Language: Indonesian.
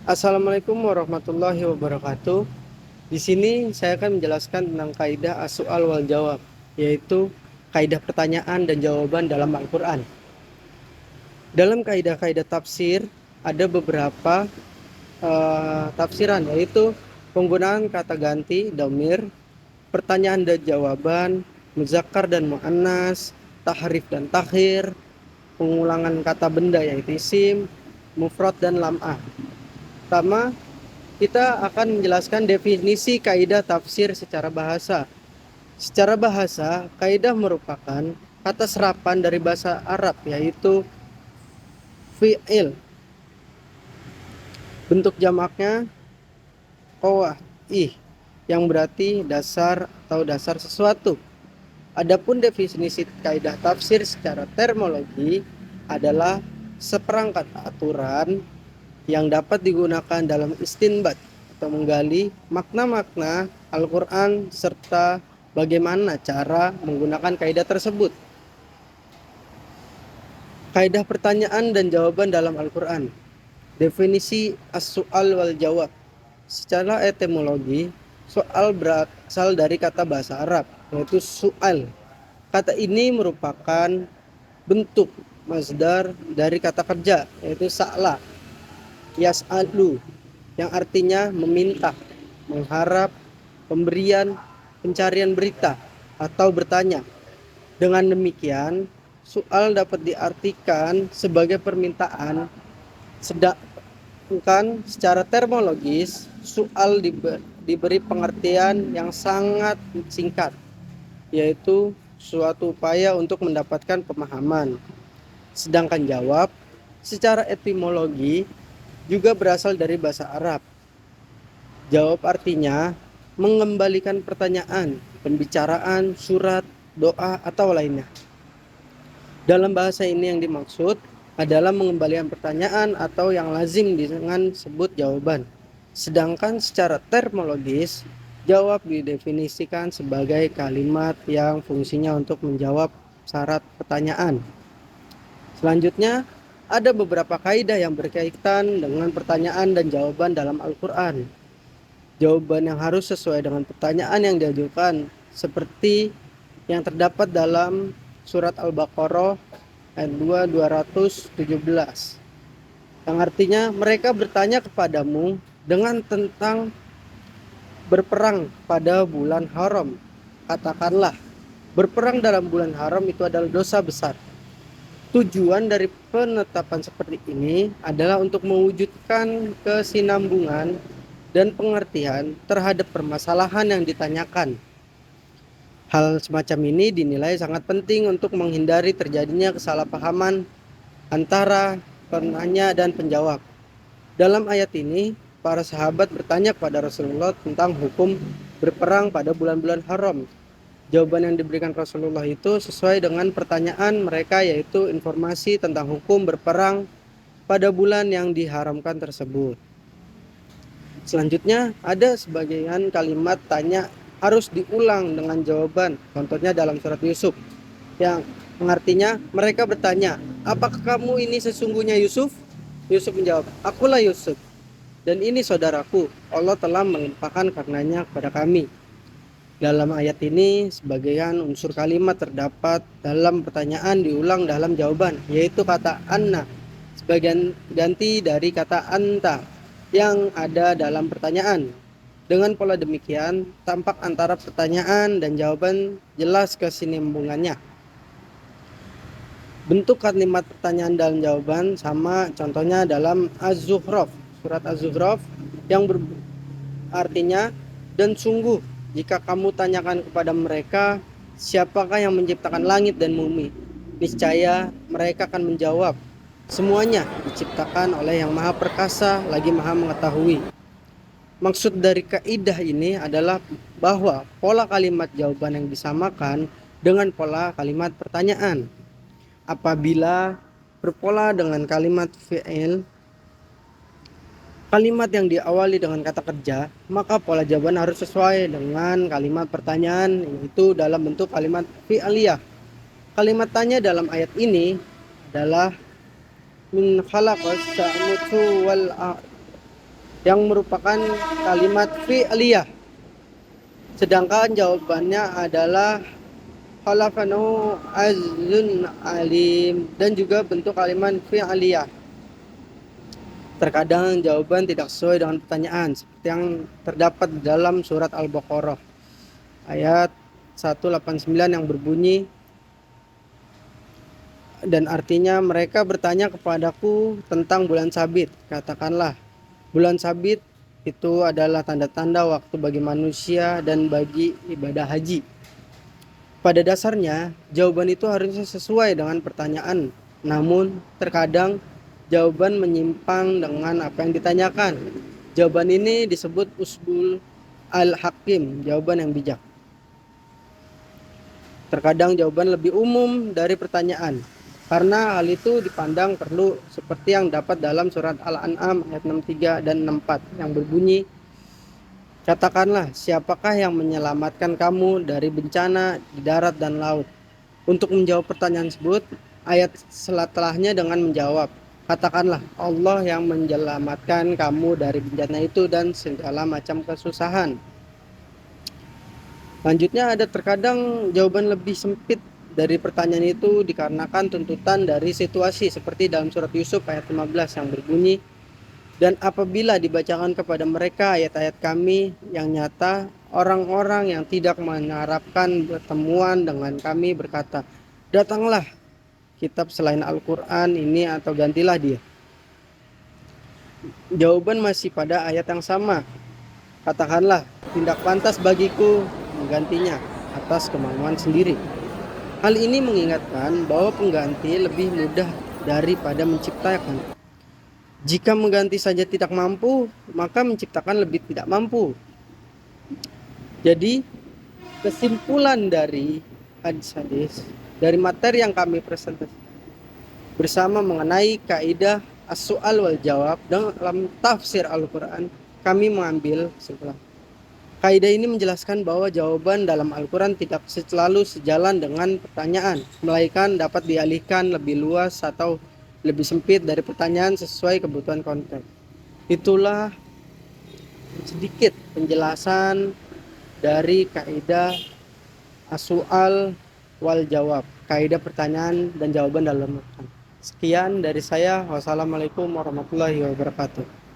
Assalamualaikum warahmatullahi wabarakatuh. Di sini saya akan menjelaskan tentang kaidah as-su'al wal jawab, yaitu kaidah pertanyaan dan jawaban dalam Al-Quran. Dalam kaidah-kaidah tafsir ada beberapa tafsiran, yaitu penggunaan kata ganti, domir, pertanyaan dan jawaban, muzakkar dan muannas, tahrif dan takhir, pengulangan kata benda yaitu isim, mufrad dan lam'ah. Pertama, kita akan menjelaskan definisi kaidah tafsir secara bahasa. Secara bahasa, kaidah merupakan kata serapan dari bahasa Arab, yaitu fi'il. Bentuk jamaknya qawaih, yang berarti dasar atau dasar sesuatu. Adapun definisi kaidah tafsir secara terminologi adalah seperangkat aturan yang dapat digunakan dalam istinbat atau menggali makna-makna Al-Quran serta bagaimana cara menggunakan kaidah tersebut. Kaidah pertanyaan dan jawaban dalam Al-Quran. Definisi as-su'al wal jawab. Secara etimologi, soal berasal dari kata bahasa Arab, yaitu su'al. Kata ini merupakan bentuk masdar dari kata kerja, yaitu sa'la, yas'alu, yang artinya meminta, mengharap, pemberian, pencarian berita, atau bertanya. Dengan demikian, soal dapat diartikan sebagai permintaan, sedangkan secara terminologis, soal diberi pengertian yang sangat singkat, yaitu suatu upaya untuk mendapatkan pemahaman. Sedangkan jawab secara etimologi juga berasal dari bahasa Arab. Jawab artinya mengembalikan pertanyaan, pembicaraan, surat, doa, atau lainnya. Dalam bahasa ini yang dimaksud adalah mengembalikan pertanyaan atau yang lazim dengan sebut jawaban. Sedangkan secara terminologis, jawab didefinisikan sebagai kalimat yang fungsinya untuk menjawab syarat pertanyaan. Selanjutnya, ada beberapa kaidah yang berkaitan dengan pertanyaan dan jawaban dalam Al-Quran. Jawaban yang harus sesuai dengan pertanyaan yang diajukan, seperti yang terdapat dalam surat Al-Baqarah ayat 217, yang artinya mereka bertanya kepadamu dengan tentang berperang pada bulan haram. Katakanlah, berperang dalam bulan haram itu adalah dosa besar. Tujuan dari penetapan seperti ini adalah untuk mewujudkan kesinambungan dan pengertian terhadap permasalahan yang ditanyakan. Hal semacam ini dinilai sangat penting untuk menghindari terjadinya kesalahpahaman antara penanya dan penjawab. Dalam ayat ini, para sahabat bertanya kepada Rasulullah tentang hukum berperang pada bulan-bulan haram. Jawaban yang diberikan Rasulullah itu sesuai dengan pertanyaan mereka, yaitu informasi tentang hukum berperang pada bulan yang diharamkan tersebut. Selanjutnya, ada sebagian kalimat tanya harus diulang dengan jawaban. Contohnya dalam surat Yusuf, yang artinya mereka bertanya, apakah kamu ini sesungguhnya Yusuf? Yusuf menjawab, akulah Yusuf, dan ini saudaraku. Allah telah melimpahkan karenanya kepada kami. Dalam ayat ini, sebagian unsur kalimat terdapat dalam pertanyaan diulang dalam jawaban, yaitu kata anna, sebagian ganti dari kata anta yang ada dalam pertanyaan. Dengan pola demikian, tampak antara pertanyaan dan jawaban jelas kesinambungannya. Bentuk kalimat pertanyaan dan jawaban sama contohnya dalam Az-Zukhruf, surat Az-Zukhruf, yang artinya, dan sungguh jika kamu tanyakan kepada mereka, siapakah yang menciptakan langit dan bumi? Niscaya mereka akan menjawab, semuanya diciptakan oleh yang maha perkasa lagi maha mengetahui. Maksud dari kaidah ini adalah bahwa pola kalimat jawaban yang disamakan dengan pola kalimat pertanyaan. Apabila berpola dengan kalimat fi'il, kalimat yang diawali dengan kata kerja, maka pola jawaban harus sesuai dengan kalimat pertanyaan, yaitu dalam bentuk kalimat fi'aliyah. Kalimat tanya dalam ayat ini adalah min khalaqas samawati wal ardh. yang merupakan kalimat fi'liyah. Sedangkan jawabannya adalah khalafanu azun alim, dan juga bentuk kalimat fi'liyah. Terkadang jawaban tidak sesuai dengan pertanyaan, seperti yang terdapat dalam surat Al-Baqarah ayat 189 yang berbunyi, dan artinya mereka bertanya kepadaku tentang bulan sabit. Katakanlah, bulan sabit itu adalah tanda-tanda waktu bagi manusia dan bagi ibadah haji. Pada dasarnya, jawaban itu harusnya sesuai dengan pertanyaan. Namun, terkadang jawaban menyimpang dengan apa yang ditanyakan. Jawaban ini disebut usbul al-hakim, jawaban yang bijak. Terkadang jawaban lebih umum dari pertanyaan. Karena hal itu dipandang perlu, seperti yang dapat dalam surat Al-An'am ayat 63 dan 64 yang berbunyi, katakanlah, siapakah yang menyelamatkan kamu dari bencana di darat dan laut? Untuk menjawab pertanyaan tersebut, ayat setelahnya dengan menjawab, katakanlah, Allah yang menyelamatkan kamu dari bencana itu dan segala macam kesusahan. Selanjutnya ada terkadang jawaban lebih sempit dari pertanyaan itu dikarenakan tuntutan dari situasi, seperti dalam surat Yusuf ayat 15 yang berbunyi, dan apabila dibacakan kepada mereka ayat-ayat kami yang nyata, orang-orang yang tidak mengharapkan pertemuan dengan kami berkata, datanglah kitab selain Al-Quran ini atau gantilah dia. Jawaban masih pada ayat yang sama. Katakanlah, tidak pantas bagiku menggantinya atas kemauan sendiri. Hal ini mengingatkan bahwa pengganti lebih mudah daripada menciptakan. Jika mengganti saja tidak mampu, maka menciptakan lebih tidak mampu. Jadi, kesimpulan dari hadis-hadis, dari materi yang kami presentasikan bersama mengenai kaidah as-su'al wal jawab dalam tafsir Al-Quran, kami mengambil kesimpulan. Kaidah ini menjelaskan bahwa jawaban dalam Al-Quran tidak selalu sejalan dengan pertanyaan, melainkan dapat dialihkan lebih luas atau lebih sempit dari pertanyaan sesuai kebutuhan konteks. Itulah sedikit penjelasan dari kaidah as-su'al wal jawab, kaidah pertanyaan dan jawaban dalam Al-Quran. Sekian dari saya. Wassalamualaikum warahmatullahi wabarakatuh.